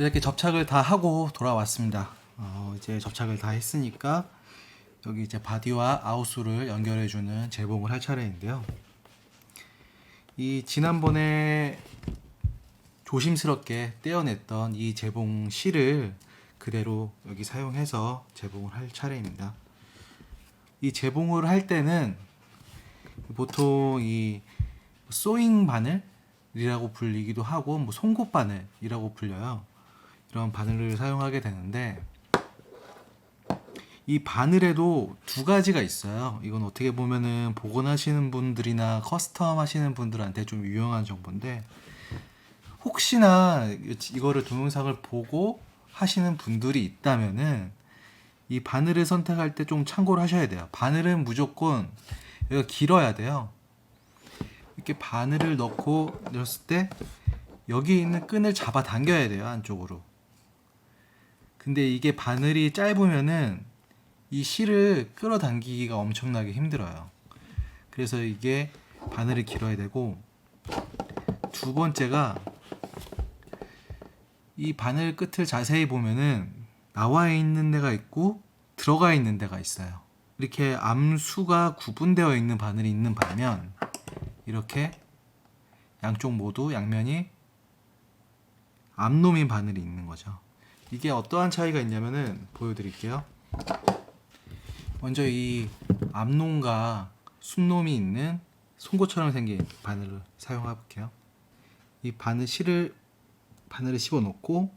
이렇게 접착을 다 하고 돌아왔습니다. 이제 접착을 다 했으니까 여기 이제 바디와 아웃솔을 연결해주는 재봉을 할 차례인데요. 이 지난번에 조심스럽게 떼어냈던 이 재봉 실을 그대로 여기 사용해서 재봉을 할 차례입니다. 이 재봉을 할 때는 보통 이 소잉 바늘이라고 불리기도 하고 뭐 송곳 바늘이라고 불려요. 이런 바늘을 사용하게 되는데 이 바늘에도 두 가지가 있어요. 이건 어떻게 보면은 복원하시는 분들이나 커스텀 하시는 분들한테 좀 유용한 정보인데, 혹시나 이거를 동영상을 보고 하시는 분들이 있다면은 이 바늘을 선택할 때 좀 참고를 하셔야 돼요. 바늘은 무조건 여기가 길어야 돼요. 이렇게 바늘을 넣었을 때 여기 있는 끈을 잡아 당겨야 돼요, 안쪽으로. 근데 이게 바늘이 짧으면은 이 실을 끌어당기기가 엄청나게 힘들어요. 그래서 이게 바늘이 길어야 되고, 두 번째가 이 바늘 끝을 자세히 보면은 나와 있는 데가 있고 들어가 있는 데가 있어요. 이렇게 암수가 구분되어 있는 바늘이 있는 반면, 이렇게 양쪽 모두 양면이 암놈인 바늘이 있는 거죠. 이게 어떠한 차이가 있냐면은 보여드릴게요. 먼저 이 암놈과 순놈이 있는 송곳처럼 생긴 바늘을 사용해 볼게요. 이 바늘을 씹어 놓고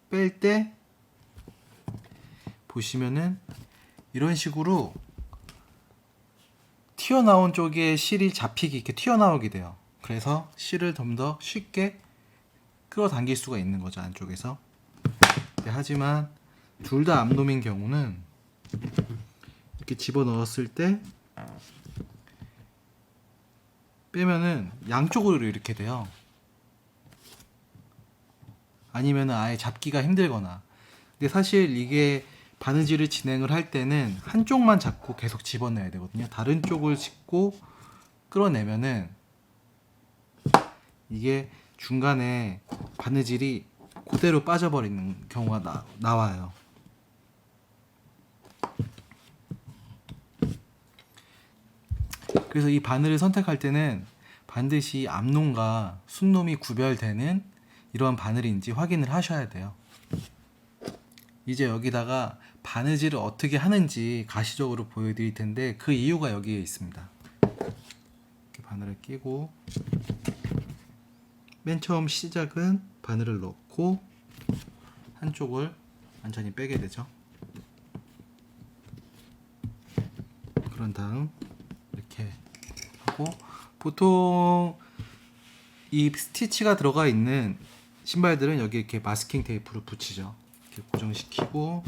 뺄 때 보시면은 이런 식으로 튀어나온 쪽에 실이 잡히게 이렇게 튀어나오게 돼요. 그래서 실을 좀 더 쉽게 끌어당길 수가 있는 거죠, 안쪽에서. 하지만 둘 다 암놈인 경우는 이렇게 집어 넣었을 때 빼면은 양쪽으로 이렇게 돼요. 아니면 아예 잡기가 힘들거나. 근데 사실 이게 바느질을 진행을 할 때는 한쪽만 잡고 계속 집어넣어야 되거든요. 다른 쪽을 짚고 끌어내면은 이게 중간에 바느질이 그대로 빠져버리는 경우가 나와요. 그래서 이 바늘을 선택할 때는 반드시 암놈과 순놈이 구별되는 이러한 바늘인지 확인을 하셔야 돼요. 이제 여기다가 바느질을 어떻게 하는지 가시적으로 보여드릴 텐데, 그 이유가 여기에 있습니다. 이렇게 바늘을 끼고 맨 처음 시작은 바늘을 넣고 한쪽을 완전히 빼게 되죠. 그런 다음 이렇게 하고, 보통 이 스티치가 들어가 있는 신발들은 여기 이렇게 마스킹 테이프를 붙이죠. 이렇게 고정시키고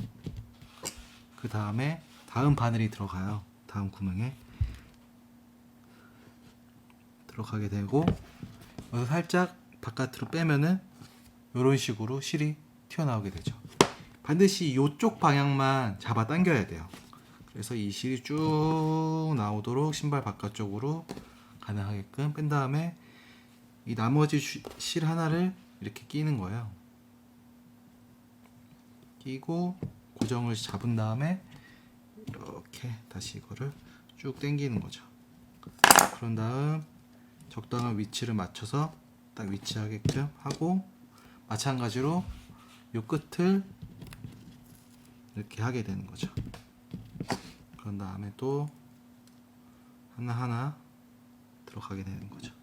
그 다음에 다음 바늘이 들어가요. 다음 구멍에 들어가게 되고, 여기서 살짝 바깥으로 빼면은 이런 식으로 실이 튀어나오게 되죠. 반드시 이쪽 방향만 잡아 당겨야 돼요. 그래서 이 실이 쭉 나오도록 신발 바깥쪽으로 가능하게끔 뺀 다음에 이 나머지 실 하나를 이렇게 끼는 거예요. 끼고 고정을 잡은 다음에 이렇게 다시 이거를 쭉 당기는 거죠. 그런 다음 적당한 위치를 맞춰서 딱 위치하게끔 하고, 마찬가지로 이 끝을 이렇게 하게 되는 거죠. 그런 다음에 또 하나하나 들어가게 되는 거죠.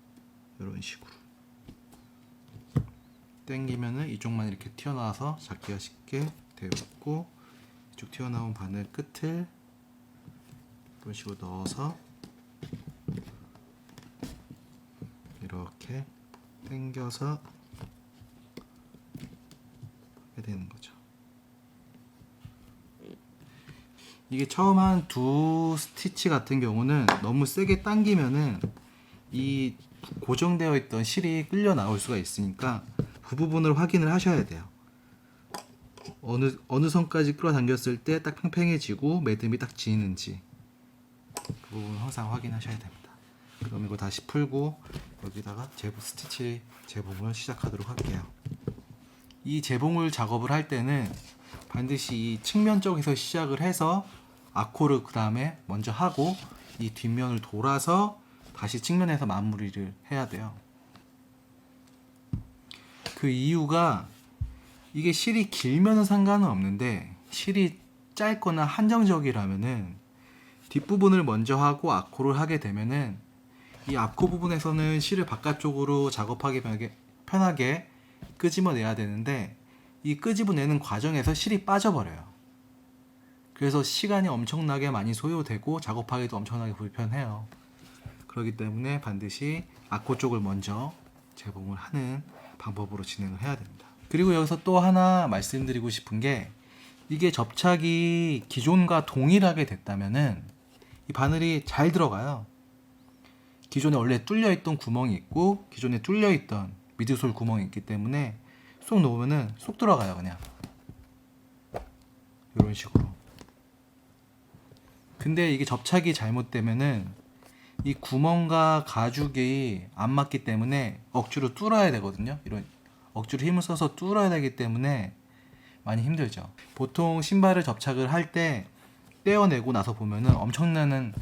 이런 식으로 당기면은 이쪽만 이렇게 튀어나와서 잡기가 쉽게 되어 있고, 이쪽 튀어나온 바늘 끝을 이런 식으로 넣어서 이렇게 당겨서 하게 되는 거죠. 이게 처음 한 두 스티치 같은 경우는 너무 세게 당기면은 이 고정되어 있던 실이 끌려 나올 수가 있으니까 그 부분을 확인을 하셔야 돼요. 어느 선까지 끌어당겼을 때 딱 팽팽해지고 매듭이 딱 지는지, 그 부분 항상 확인하셔야 됩니다. 그럼 이거 다시 풀고 여기다가 스티치 재봉을 시작하도록 할게요. 이 재봉을 작업을 할 때는 반드시 이 측면 쪽에서 시작을 해서 아코를 그 다음에 먼저 하고 이 뒷면을 돌아서 다시 측면에서 마무리를 해야 돼요. 그 이유가 이게 실이 길면은 상관은 없는데 실이 짧거나 한정적이라면은 뒷부분을 먼저 하고 아코를 하게 되면은 이 아코 부분에서는 실을 바깥쪽으로 작업하기 편하게 끄집어내야 되는데 이 끄집어내는 과정에서 실이 빠져버려요. 그래서 시간이 엄청나게 많이 소요되고 작업하기도 엄청나게 불편해요. 그렇기 때문에 반드시 아코 쪽을 먼저 재봉을 하는 방법으로 진행을 해야 됩니다. 그리고 여기서 또 하나 말씀드리고 싶은 게 이게 접착이 기존과 동일하게 됐다면은 이 바늘이 잘 들어가요. 기존에 원래 뚫려있던 구멍이 있고 기존에 뚫려있던 미드솔 구멍이 있기 때문에 쏙 놓으면은 쏙 들어가요. 그냥 이런 식으로. 근데 이게 접착이 잘못되면은 이 구멍과 가죽이 안 맞기 때문에 억지로 뚫어야 되거든요. 이런 억지로 힘을 써서 뚫어야 되기 때문에 많이 힘들죠. 보통 신발을 접착을 할 때 떼어내고 나서 보면은 엄청나는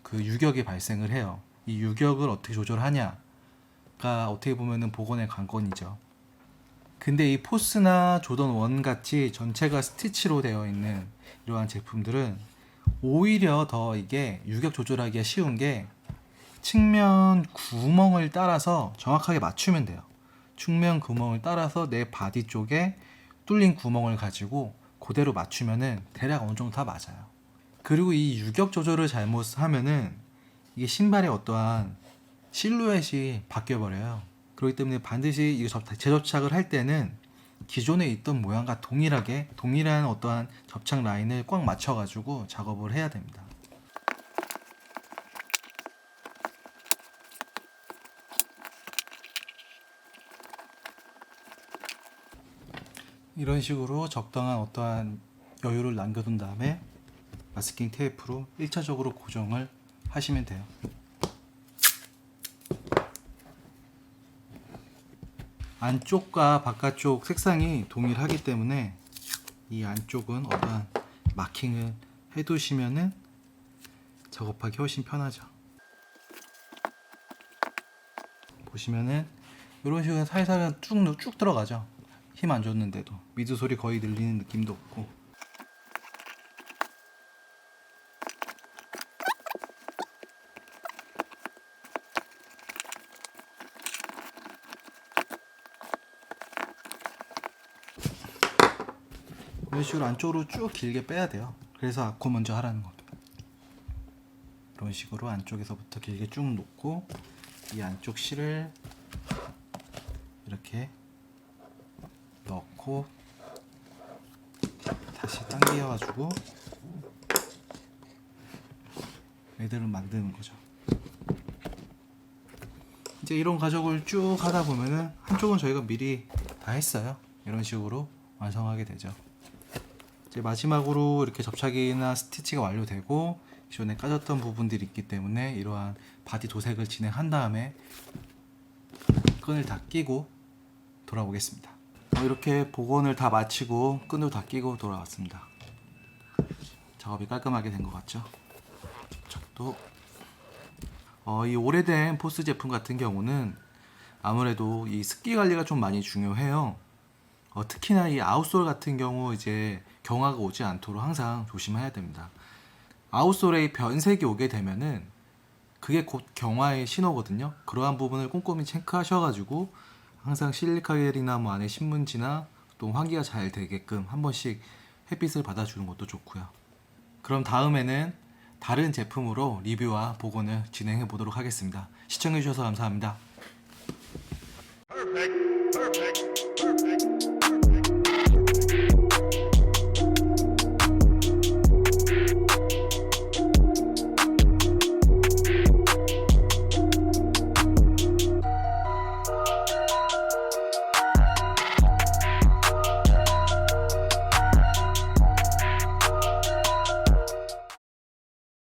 그 유격이 발생을 해요. 이 유격을 어떻게 조절하냐가 어떻게 보면은 복원의 관건이죠. 근데 이 포스나 조던 1 같이 전체가 스티치로 되어 있는 이러한 제품들은 오히려 더 이게 유격 조절하기가 쉬운 게 측면 구멍을 따라서 정확하게 맞추면 돼요. 측면 구멍을 따라서 내 바디 쪽에 뚫린 구멍을 가지고 그대로 맞추면은 대략 어느 정도 다 맞아요. 그리고 이 유격 조절을 잘못하면은 이게 신발의 어떠한 실루엣이 바뀌어 버려요. 그렇기 때문에 반드시 이 재접착을 할 때는 기존에 있던 모양과 동일한 어떠한 접착 라인을 꽉 맞춰 가지고 작업을 해야 됩니다. 이런 식으로 적당한 어떠한 여유를 남겨둔 다음에 마스킹 테이프로 1차적으로 고정을 하시면 돼요. 안쪽과 바깥쪽 색상이 동일하기 때문에 이 안쪽은 어떠한 마킹을 해두시면은 작업하기 훨씬 편하죠. 보시면은 이런 식으로 살살 쭉 들어가죠. 힘 안 줬는데도 미드솔이 거의 늘리는 느낌도 없고. 이런 식으로 안쪽으로 쭉 길게 빼야 돼요. 그래서 아코 먼저 하라는 겁니다. 이런 식으로 안쪽에서부터 길게 쭉 놓고 이 안쪽 실을 이렇게 넣고 다시 당겨가지고 매듭을 만드는 거죠. 이제 이런 과정을 쭉 하다 보면은 한쪽은 저희가 미리 다 했어요. 이런 식으로 완성하게 되죠. 이제 마지막으로 이렇게 접착이나 스티치가 완료되고 기존에 까졌던 부분들이 있기 때문에 이러한 바디 도색을 진행한 다음에 끈을 다 끼고 돌아오겠습니다. 이렇게 복원을 다 마치고 끈을 다 끼고 돌아왔습니다. 작업이 깔끔하게 된 것 같죠? 접착도 이 오래된 포스 제품 같은 경우는 아무래도 이 습기 관리가 좀 많이 중요해요. 특히나 이 아웃솔 같은 경우 이제 경화가 오지 않도록 항상 조심해야 됩니다. 아웃솔에 변색이 오게 되면은 그게 곧 경화의 신호거든요. 그러한 부분을 꼼꼼히 체크하셔가지고 항상 실리카겔이나 뭐 안에 신문지나 또 환기가 잘 되게끔 한 번씩 햇빛을 받아주는 것도 좋고요. 그럼 다음에는 다른 제품으로 리뷰와 복원을 진행해 보도록 하겠습니다. 시청해 주셔서 감사합니다.